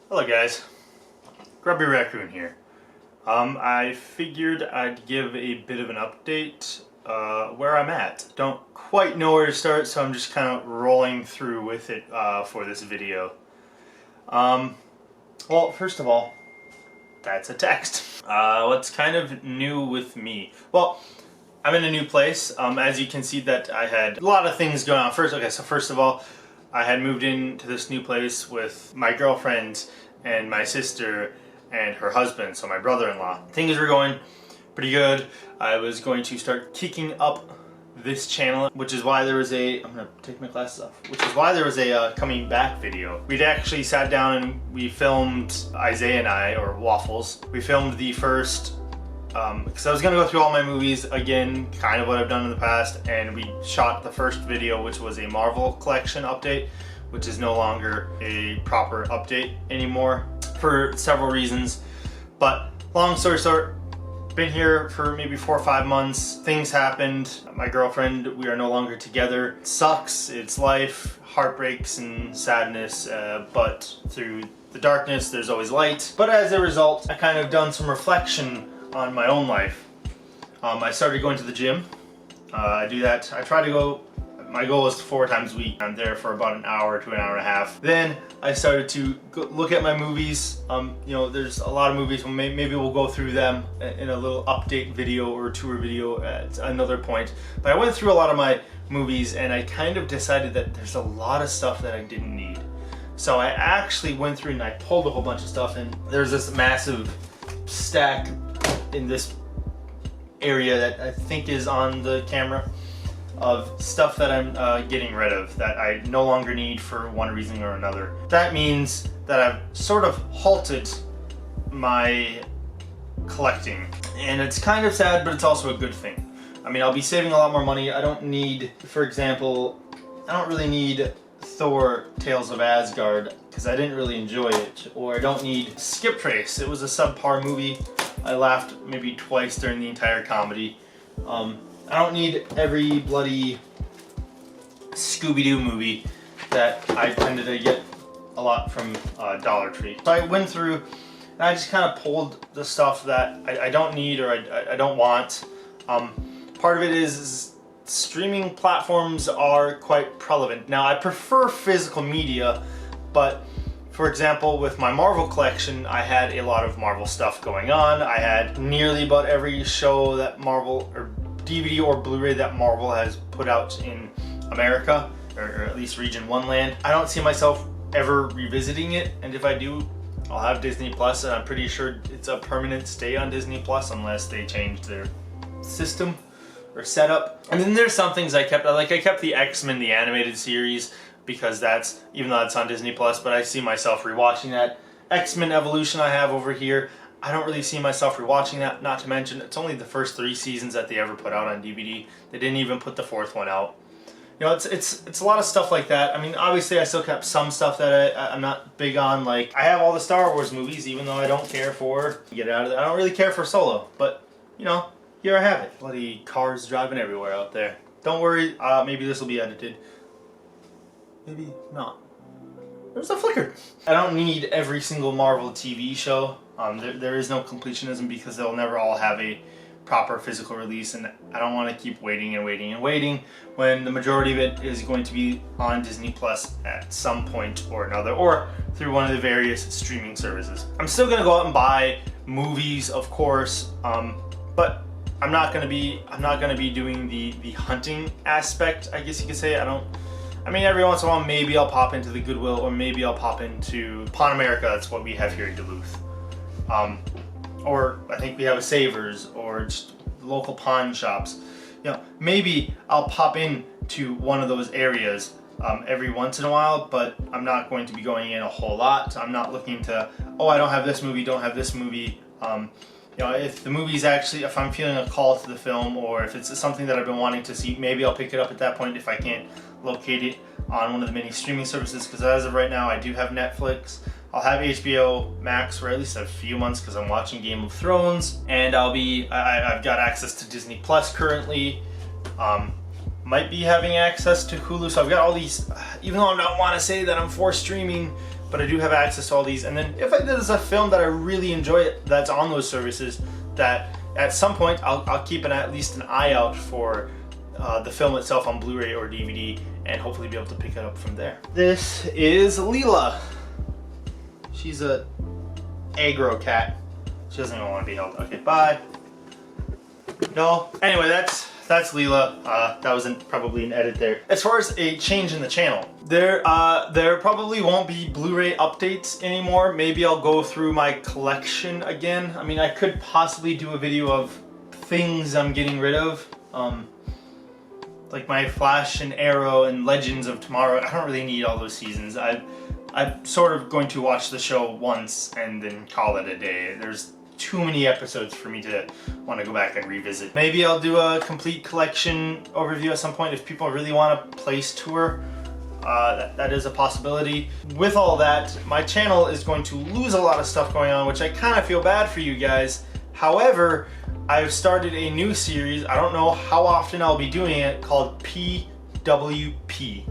Hello guys, Grubby Raccoon here. I figured I'd give a bit of an update where I'm at. Don't quite know where to start, so I'm just kind of rolling through with it for this video. Well, first of all, that's a text. What's kind of new with me? Well, I'm in a new place. As you can see that I had a lot of things going on. First of all, I had moved into this new place with my girlfriend and my sister and her husband, so my brother-in-law. Things were going pretty good. I was going to start kicking up this channel, which is why there was a, I'm gonna take my glasses off, which is why there was a coming back video. We'd actually sat down and we filmed, Isaiah and I, or Waffles, we filmed the first, because I was gonna go through all my movies again, kind of what I've done in the past, and we shot the first video, which was a Marvel collection update, which is no longer a proper update anymore for several reasons. But long story short, been here for maybe 4 or 5 months. Things happened. My girlfriend, we are no longer together. It sucks, it's life, heartbreaks and sadness, but through the darkness there's always light. But as a result, I kind of done some reflection on my own life. I started going to the gym. I do that. I try to go, my goal is 4 times a week. I'm there for about an hour to an hour and a half. Then I started to look at my movies. You know, there's a lot of movies, maybe we'll go through them in a little update video or tour video at another point. But I went through a lot of my movies and I kind of decided that there's a lot of stuff that I didn't need. So I actually went through and I pulled a whole bunch of stuff, and there's this massive stack in this area that I think is on the camera of stuff that I'm getting rid of, that I no longer need for one reason or another. That means that I've sort of halted my collecting, and it's kind of sad, but it's also a good thing. I mean, I'll be saving a lot more money. I don't need, for example, I don't really need Thor Tales of Asgard because I didn't really enjoy it, or I don't need Skip Trace. It was a subpar movie. I laughed maybe twice during the entire comedy. I don't need every bloody Scooby-Doo movie that I tended to get a lot from Dollar Tree. So I went through and I just kind of pulled the stuff that I don't need or I don't want. Part of it is streaming platforms are quite prevalent. Now I prefer physical media, but for example, with my Marvel collection, I had a lot of Marvel stuff going on. I had nearly about every show that Marvel, or DVD or Blu-ray that Marvel has put out in America, or at least Region 1 land. I don't see myself ever revisiting it, and if I do, I'll have Disney Plus, and I'm pretty sure it's a permanent stay on Disney Plus unless they change their system or setup. And then there's some things I kept, like I kept the X-Men, the animated series, because that's, even though it's on Disney Plus, but I see myself rewatching that. X-Men Evolution I have over here. I don't really see myself rewatching that, not to mention it's only the first 3 seasons that they ever put out on DVD. They didn't even put the 4th one out. You know, it's a lot of stuff like that. I mean, obviously I still kept some stuff that I'm not big on. Like, I have all the Star Wars movies, even though I don't care for, get out of it, I don't really care for Solo, but, you know, here I have it. Bloody cars driving everywhere out there. Don't worry, maybe this will be edited. Maybe not. There's a flicker. I don't need every single Marvel TV show. There is no completionism because they'll never all have a proper physical release, and I don't want to keep waiting and waiting and waiting when the majority of it is going to be on Disney Plus at some point or another, or through one of the various streaming services. I'm still going to go out and buy movies, of course, but I'm not going to be doing the hunting aspect, I guess you could say. I mean, every once in a while, maybe I'll pop into the Goodwill, or maybe I'll pop into Pawn America. That's what we have here in Duluth. Or I think we have a Savers, or just local pawn shops. You know, maybe I'll pop in to one of those areas every once in a while, but I'm not going to be going in a whole lot. I'm not looking to, oh, I don't have this movie, don't have this movie. You know, if the movie's actually, if I'm feeling a call to the film, or if it's something that I've been wanting to see, maybe I'll pick it up at that point if I can't locate it on one of the many streaming services, because as of right now I do have Netflix. I'll have HBO Max for at least a few months because I'm watching Game of Thrones, and I've got access to Disney Plus currently. Might be having access to Hulu, so I've got all these, even though I don't want to say that I'm for streaming, but I do have access to all these. And then if there's a film that I really enjoy that's on those services, that at some point I'll keep at least an eye out for the film itself on Blu-ray or DVD, and hopefully be able to pick it up from there. This is Leela. She's a aggro cat. She doesn't even want to be held. Okay, bye. No. Anyway, that's Leela. That wasn't probably an edit there. As far as a change in the channel, there probably won't be Blu-ray updates anymore. Maybe I'll go through my collection again. I mean, I could possibly do a video of things I'm getting rid of. Like my Flash and Arrow and Legends of Tomorrow. I don't really need all those seasons. I'm sort of going to watch the show once and then call it a day. There's too many episodes for me to want to go back and revisit. Maybe I'll do a complete collection overview at some point if people really want a place tour. That is a possibility. With all that, my channel is going to lose a lot of stuff going on, which I kind of feel bad for you guys. However, I've started a new series. I don't know how often I'll be doing it, called PWP.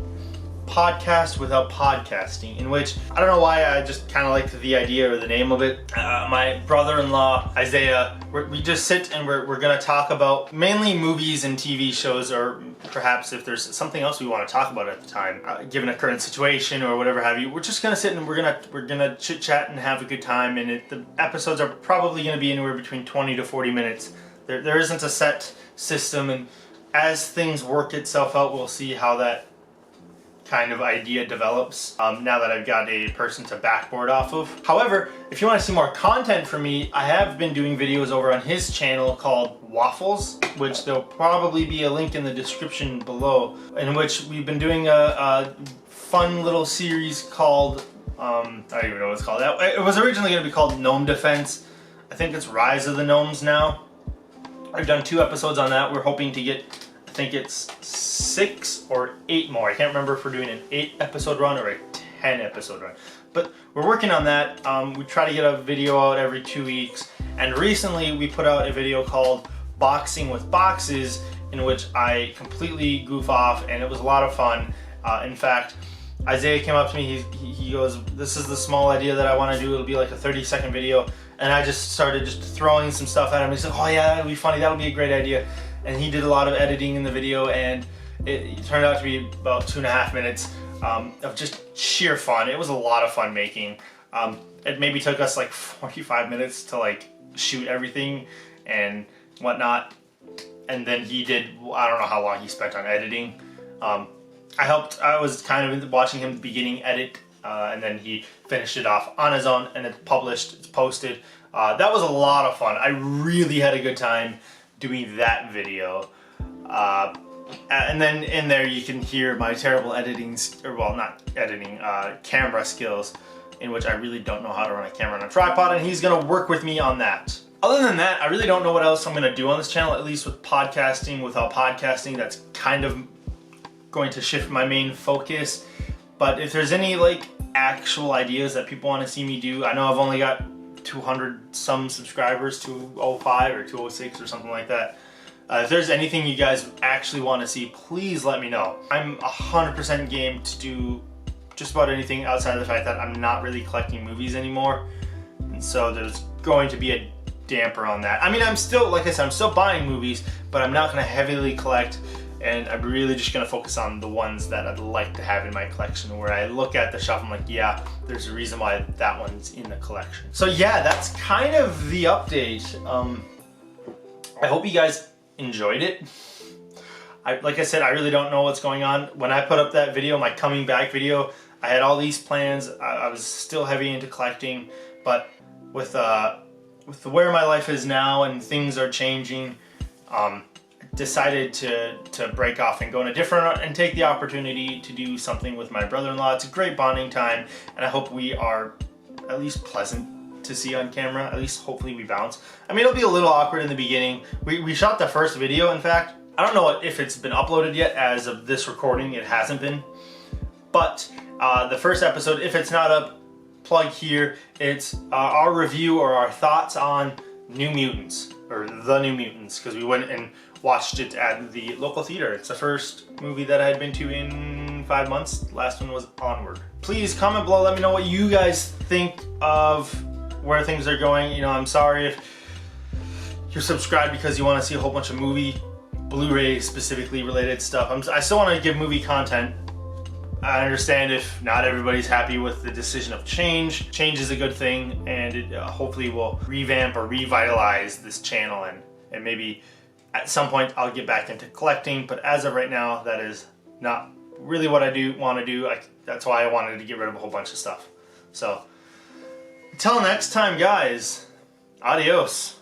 Podcast Without Podcasting, in which, I don't know why, I just kind of like the idea or the name of it. My brother-in-law, Isaiah, we just sit and we're going to talk about mainly movies and TV shows, or perhaps if there's something else we want to talk about at the time, given a current situation or whatever have you. We're just going to sit and we're gonna chit-chat and have a good time, and the episodes are probably going to be anywhere between 20 to 40 minutes. There isn't a set system, and as things work itself out, we'll see how that kind of idea develops now that I've got a person to backboard off of. However, if you want to see more content from me, I have been doing videos over on his channel called Waffles, which there'll probably be a link in the description below, in which we've been doing a fun little series called, I don't even know what it's called. It was originally going to be called Gnome Defense. I think it's Rise of the Gnomes now. I've done 2 episodes on that. We're hoping to get, I think it's 6 or 8 more. I can't remember if we're doing an 8-episode run or a 10-episode run. But we're working on that. We try to get a video out every 2 weeks. And recently we put out a video called Boxing with Boxes, in which I completely goof off, and it was a lot of fun. In fact, Isaiah came up to me, he goes, "This is the small idea that I want to do. It'll be like a 30-second video." And I just started just throwing some stuff at him. He said, "Oh yeah, that'll be funny. That'll be a great idea." And he did a lot of editing in the video, and it turned out to be about 2.5 minutes of just sheer fun. It was a lot of fun making. It maybe took us like 45 minutes to like shoot everything and whatnot. And then he did, I don't know how long he spent on editing. I was kind of watching him beginning edit, and then he finished it off on his own, and it's published, it's posted. That was a lot of fun. I really had a good time doing that video. And then in there you can hear my terrible editing, or well, not editing, camera skills, in which I really don't know how to run a camera on a tripod, and he's gonna work with me on that. Other than that, I really don't know what else I'm gonna do on this channel, at least with Podcasting Without Podcasting. That's kind of going to shift my main focus. But if there's any like actual ideas that people want to see me do, I know I've only got 200 some subscribers, 205 or 206 or something like that. If there's anything you guys actually want to see, please let me know. I'm 100% game to do just about anything outside of the fact that I'm not really collecting movies anymore. And so there's going to be a damper on that. I mean, I'm still, like I said, I'm still buying movies, but I'm not going to heavily collect, and I'm really just going to focus on the ones that I'd like to have in my collection, where I look at the shelf, I'm like, yeah, there's a reason why that one's in the collection. So yeah, that's kind of the update. I hope you guys enjoyed it. Like I said, I really don't know what's going on. When I put up that video, my coming back video, I had all these plans. I was still heavy into collecting, but with where my life is now and things are changing, decided to break off and go in a different, and take the opportunity to do something with my brother-in-law. It's a great bonding time, and I hope we are at least pleasant to see on camera. At least hopefully we bounce. I mean, it'll be a little awkward in the beginning. We shot the first video, in fact. I don't know if it's been uploaded yet. As of this recording, it hasn't been. But the first episode, if it's not up, plug here. It's our review or our thoughts on New Mutants, or The New Mutants, because we went and watched it at the local theater. It's the first movie that I had been to in 5 months. Last one was Onward. Please comment below, let me know what you guys think of where things are going. You know, I'm sorry if you're subscribed because you want to see a whole bunch of movie, Blu-ray specifically related stuff. I still want to give movie content. I understand if not everybody's happy with the decision of change. Change is a good thing, and it hopefully will revamp or revitalize this channel, and maybe at some point I'll get back into collecting, but as of right now, that is not really what I want to do. That's why I wanted to get rid of a whole bunch of stuff. So, until next time, guys, adios.